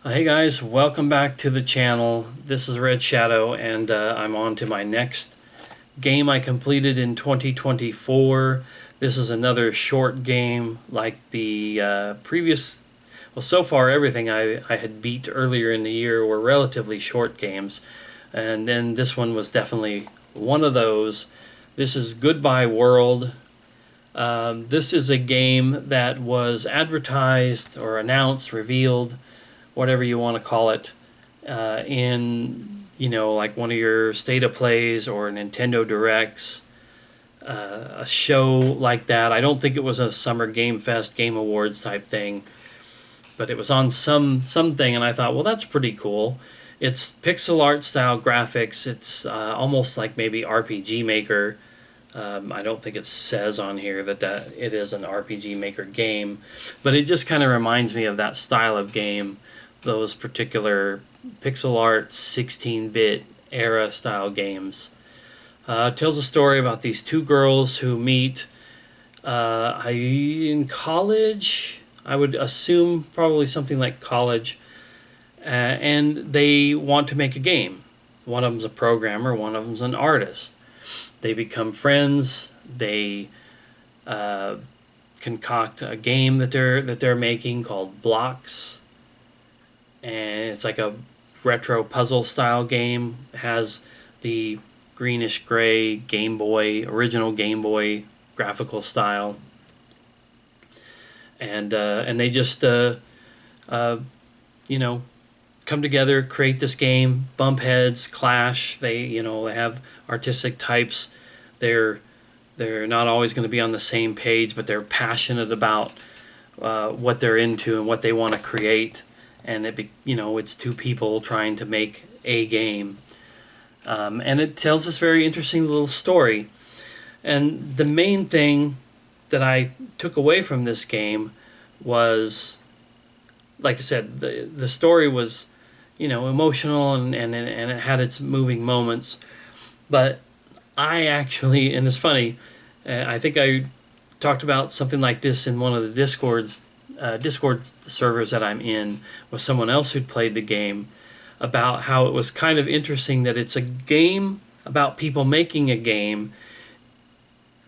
Hey guys, welcome back to the channel. This is Red Shadow, and I'm on to my next game I completed in 2024. This is another short game like the previous. Well, so far everything I had beat earlier in the year were relatively short games, and then this one was definitely one of those. This is Goodbye World. This is a game that was advertised or announced, revealed, whatever you want to call it, in like one of your State of Plays or Nintendo Directs, a show like that. I don't think it was a Summer Game Fest, Game Awards type thing, but it was on something, and I thought, well, that's pretty cool. It's pixel art style graphics. It's almost like maybe RPG Maker. I don't think it says on here that it is an RPG Maker game, but it just kind of reminds me of that style of game, those particular pixel art 16-bit era style games. It tells a story about these two girls who meet in college. I would assume probably something like college, and they want to make a game. One of them's a programmer, one of them's an artist. They become friends. They concoct a game that they're making called Blocks, and it's like a retro puzzle style game. It has the greenish gray Game Boy, original Game Boy graphical style, and they just you know come together, create this game, bump heads, clash. They have artistic types. They're not always going to be on the same page, but they're passionate about what they're into and what they want to create. And it's two people trying to make a game, and it tells this very interesting little story. And the main thing that I took away from this game was, like I said, the story was emotional, and it had its moving moments. But I actually, and it's funny, I think I talked about something like this in one of the Discord servers that I'm in with someone else who'd played the game, about how it was kind of interesting that it's a game about people making a game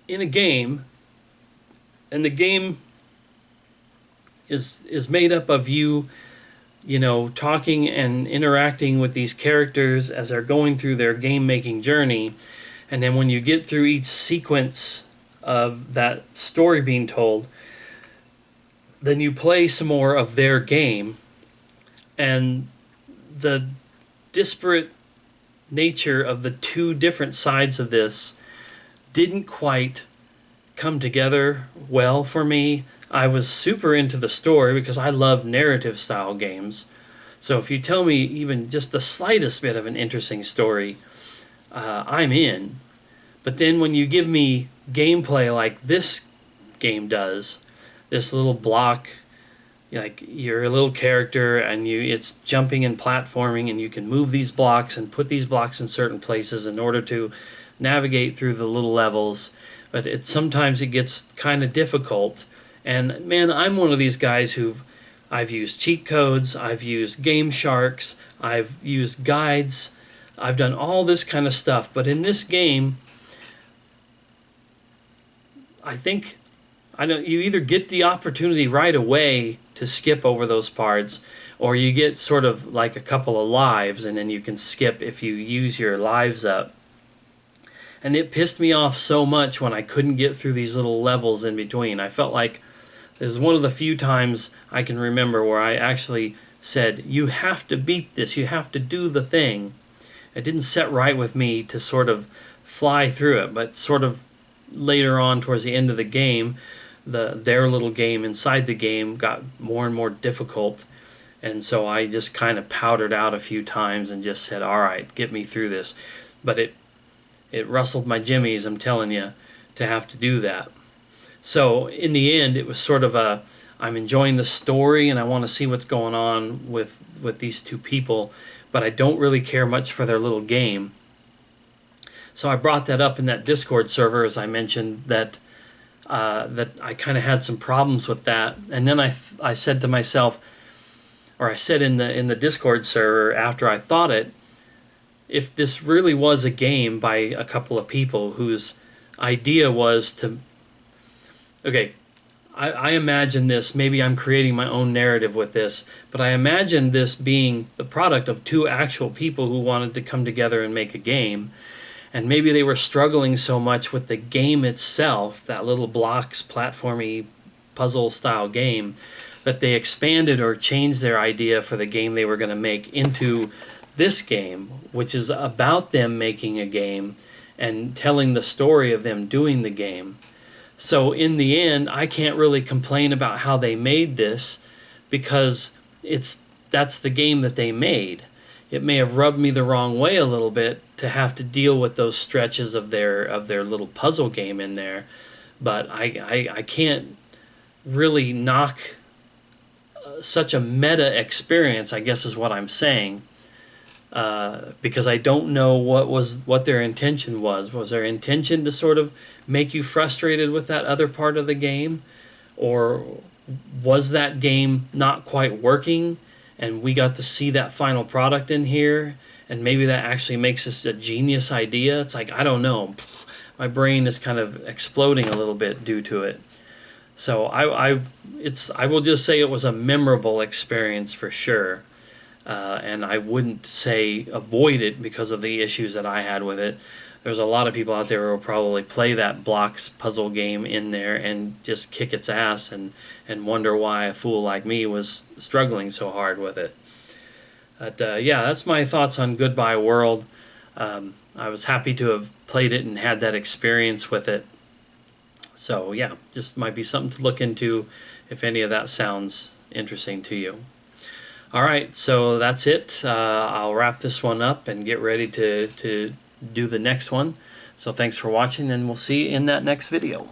in a game, and the game is made up of you talking and interacting with these characters as they're going through their game making journey. And then when you get through each sequence of that story being told, then you play some more of their game. And the disparate nature of the two different sides of this didn't quite come together well for me. I was super into the story because I love narrative style games. So if you tell me even just the slightest bit of an interesting story, I'm in. But then when you give me gameplay like this game does, this little block, like you're a little character and it's jumping and platforming, and you can move these blocks and put these blocks in certain places in order to navigate through the little levels. But sometimes it gets kind of difficult. And man, I'm one of these guys I've used cheat codes, I've used Game Sharks, I've used guides, I've done all this kind of stuff. But in this game, I know you either get the opportunity right away to skip over those parts, or you get sort of like a couple of lives, and then you can skip if you use your lives up. And it pissed me off so much when I couldn't get through these little levels in between. I felt like this is one of the few times I can remember where I actually said, you have to beat this, you have to do the thing. It didn't set right with me to sort of fly through it, but sort of later on towards the end of the game, their little game inside the game got more and more difficult. And so I just kind of powdered out a few times and just said, all right, get me through this. But it rustled my jimmies, I'm telling you, to have to do that. So in the end, it was sort of I'm enjoying the story and I want to see what's going on with these two people, but I don't really care much for their little game. So I brought that up in that Discord server, as I mentioned, that I kind of had some problems with that. And then I said to myself, or I said in the Discord server after I thought it, if this really was a game by a couple of people whose idea was to, okay, I imagine this, maybe I'm creating my own narrative with this, but I imagine this being the product of two actual people who wanted to come together and make a game. And maybe they were struggling so much with the game itself, that little blocks, platformy, puzzle-style game, that they expanded or changed their idea for the game they were going to make into this game, which is about them making a game and telling the story of them doing the game. So in the end, I can't really complain about how they made this, because that's the game that they made. It may have rubbed me the wrong way a little bit to have to deal with those stretches of their little puzzle game in there, but I can't really knock such a meta experience, I guess is what I'm saying, because I don't know what their intention was. Was their intention to sort of make you frustrated with that other part of the game, or was that game not quite working and we got to see that final product in here, and maybe that actually makes this a genius idea? It's like, I don't know. My brain is kind of exploding a little bit due to it. So I will just say it was a memorable experience for sure. And I wouldn't say avoid it because of the issues that I had with it. There's a lot of people out there who will probably play that blocks puzzle game in there and just kick its ass and wonder why a fool like me was struggling so hard with it. But yeah, that's my thoughts on Goodbye World. I was happy to have played it and had that experience with it. So yeah, just might be something to look into if any of that sounds interesting to you. All right, so that's it. I'll wrap this one up and get ready to do the next one. So thanks for watching, and we'll see you in that next video.